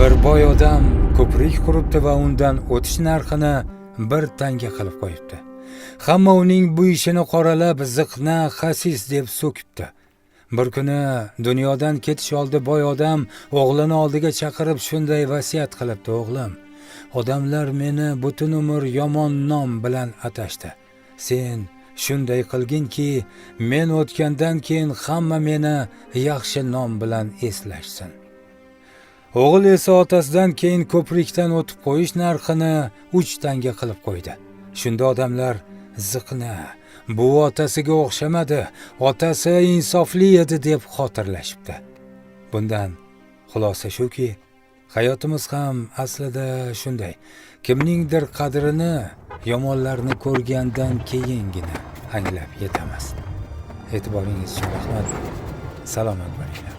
Bir boy odam ko'prik quribdi va undan o'tish narxini 1 tanga qilib qo'yibdi. Hamma uning bu ishini qoralab, ziqna, xasis deb so'kibdi. Bir kuni dunyodan ketish oldi boy odam o'g'lini oldiga chaqirib shunday vasiyat qilibdi: "O'g'lim, odamlar meni butun umr yomon nom bilan atashdi. Sen shunday qilginki, men o'tgandan keyin hamma meni yaxshi nom bilan eslashsin." O'g'il esa otasidan keyin ko'prikdan o'tib qo'yish narxini 3 tanga qilib qo'ydi. Shunda odamlar ziqna, bu otasiga o'xshamadi, otasi insofli edi deb xotirlashibdi. Bundan xulosa shuki, hayotimiz ham aslida shunday. Kimningdir qadrini yomonlarni ko'rgandan keyingina anglab yetamiz. E'tiboringiz uchun rahmat. Salomat bo'linglar.